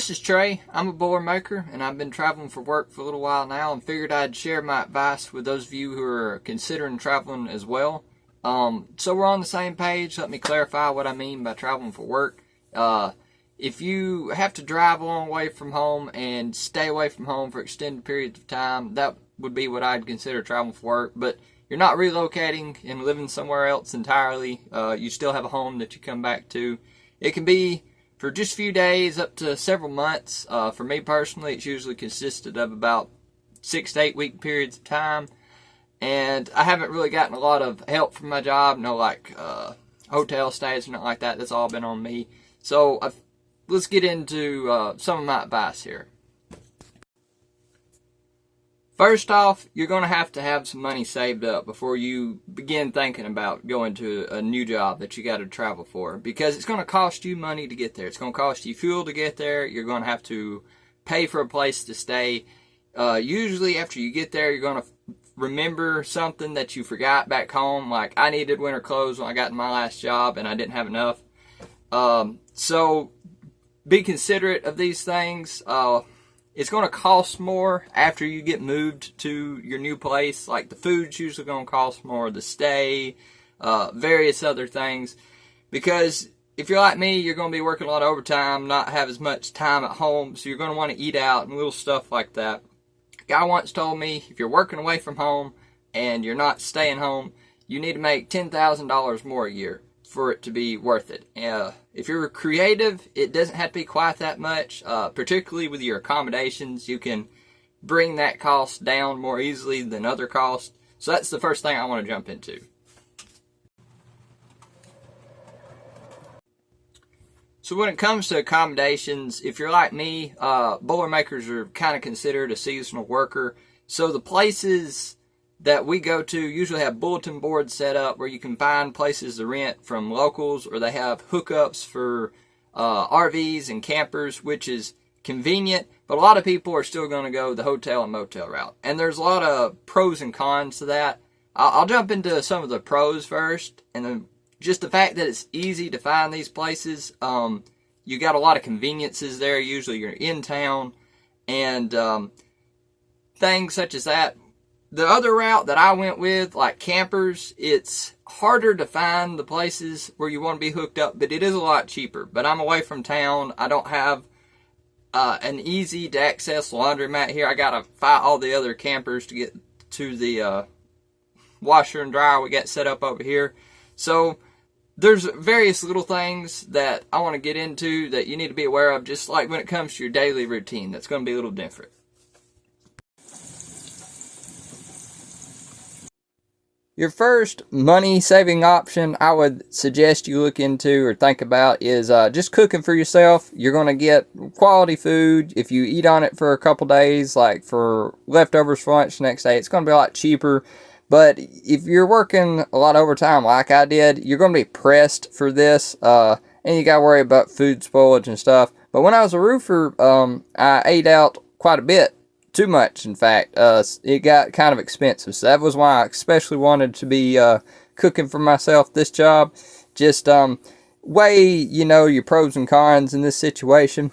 This is Trey. I'm a Boilermaker, and I've been traveling for work for a little while now and figured I'd share my advice with those of you who are considering traveling as well. So we're on the same page. Let me clarify what I mean by traveling for work. If you have to drive a long way from home and stay away from home for extended periods of time, that would be what I'd consider traveling for work. But you're not relocating and living somewhere else entirely. You still have a home that you come back to. It can be for just a few days up to several months. For me personally, it's usually consisted of about 6 to 8 week periods of time. And I haven't really gotten a lot of help from my job. No hotel stays or nothing like that. That's all been on me. So let's get into some of my advice here. First off, you're going to have some money saved up before you begin thinking about going to a new job that you got to travel for, because it's going to cost you money to get there. It's going to cost you fuel to get there. You're going to have to pay for a place to stay. Usually after you get there, you're going to remember something that you forgot back home. Like, I needed winter clothes when I got to my last job and I didn't have enough. So be considerate of these things. It's going to cost more after you get moved to your new place. Like, the food's usually going to cost more, the stay, various other things. Because if you're like me, you're going to be working a lot of overtime, not have as much time at home, so you're going to want to eat out and little stuff like that. A guy once told me, if you're working away from home and you're not staying home, you need to make $10,000 more a year for it to be worth it. If you're creative, it doesn't have to be quite that much. Particularly with your accommodations, you can bring that cost down more easily than other costs. So that's the first thing I want to jump into. So when it comes to accommodations, if you're like me, Boilermakers are kind of considered a seasonal worker. So the places that we go to usually have bulletin boards set up where you can find places to rent from locals, or they have hookups for RVs and campers, which is convenient, but a lot of people are still going to go the hotel and motel route. And there's a lot of pros and cons to that. I'll jump into some of the pros first, and then just the fact that it's easy to find these places. You got a lot of conveniences there. Usually you're in town, and things such as that. The other route that I went with, like campers, it's harder to find the places where you want to be hooked up, but it is a lot cheaper. But I'm away from town. I don't have an easy to access laundromat here. I got to fight all the other campers to get to the washer and dryer we got set up over here. So there's various little things that I want to get into that you need to be aware of, just like when it comes to your daily routine. That's going to be a little different. Your first money-saving option I would suggest you look into or think about is just cooking for yourself. You're going to get quality food. If you eat on it for a couple days, like for leftovers for lunch the next day, it's going to be a lot cheaper. But if you're working a lot of overtime like I did, you're going to be pressed for this. And you got to worry about food spoilage and stuff. But when I was a roofer, I ate out quite a bit. Too much, in fact. It got kind of expensive. So that was why I especially wanted to be cooking for myself this job. Just weigh, your pros and cons in this situation.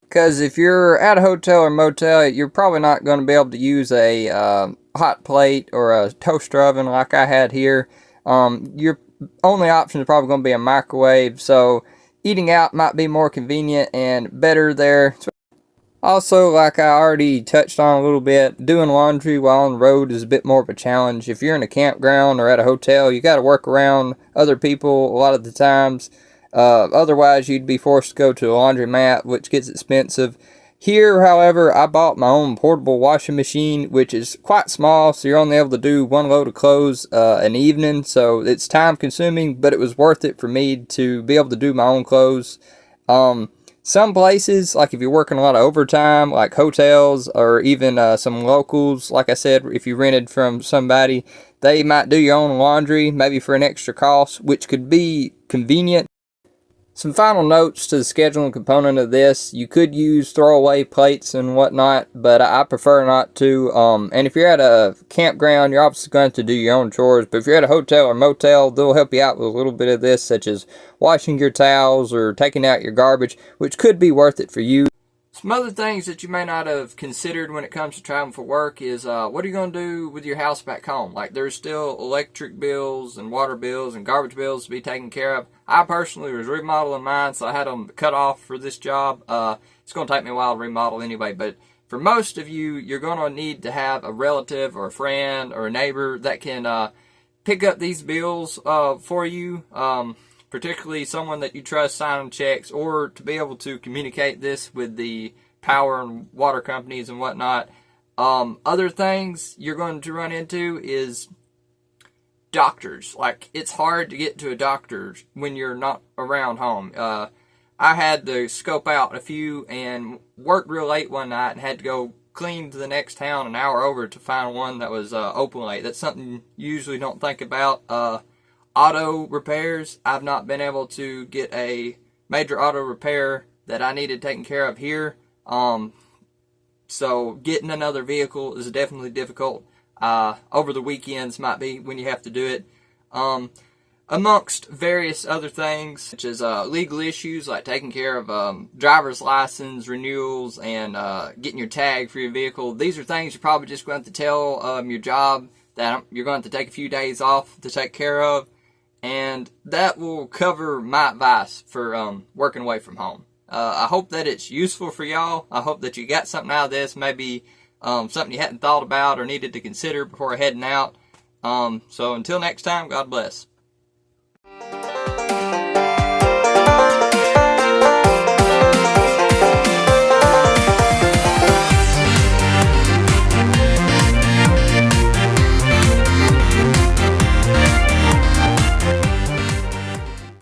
Because if you're at a hotel or motel, you're probably not going to be able to use a hot plate or a toaster oven like I had here. Your only option is probably going to be a microwave. So eating out might be more convenient and better there. Also, like I already touched on a little bit, doing laundry while on the road is a bit more of a challenge. If you're in a campground or at a hotel, you got to work around other people a lot of the times. Otherwise, you'd be forced to go to a laundromat, which gets expensive. Here, however, I bought my own portable washing machine, which is quite small, so you're only able to do one load of clothes an evening. So it's time consuming, but it was worth it for me to be able to do my own clothes. Some places, like if you're working a lot of overtime, like hotels or even some locals, like I said, if you rented from somebody, they might do your own laundry, maybe for an extra cost, which could be convenient. Some final notes to the scheduling component of this. You could use throwaway plates and whatnot, but I prefer not to. And if you're at a campground, you're obviously going to have to do your own chores. But if you're at a hotel or motel, they'll help you out with a little bit of this, such as washing your towels or taking out your garbage, which could be worth it for you. Some other things that you may not have considered when it comes to traveling for work is what are you going to do with your house back home? Like, there's still electric bills and water bills and garbage bills to be taken care of. I personally was remodeling mine, so I had them cut off for this job. It's going to take me a while to remodel anyway, but for most of you, you're going to need to have a relative or a friend or a neighbor that can pick up these bills for you. Particularly someone that you trust signing checks, or to be able to communicate this with the power and water companies and whatnot. Other things you're going to run into is doctors. Like, it's hard to get to a doctor when you're not around home. I had to scope out a few and worked real late one night and had to go clean to the next town an hour over to find one that was open late. That's something you usually don't think about. Auto repairs, I've not been able to get a major auto repair that I needed taken care of here. So getting another vehicle is definitely difficult. Over the weekends might be when you have to do it. Amongst various other things, such as legal issues like taking care of driver's license renewals and getting your tag for your vehicle. These are things you're probably just going to have to tell your job that you're going to have to take a few days off to take care of. And that will cover my advice for working away from home. I hope that it's useful for y'all. I hope that you got something out of this. Maybe something you hadn't thought about or needed to consider before heading out. So until next time, God bless.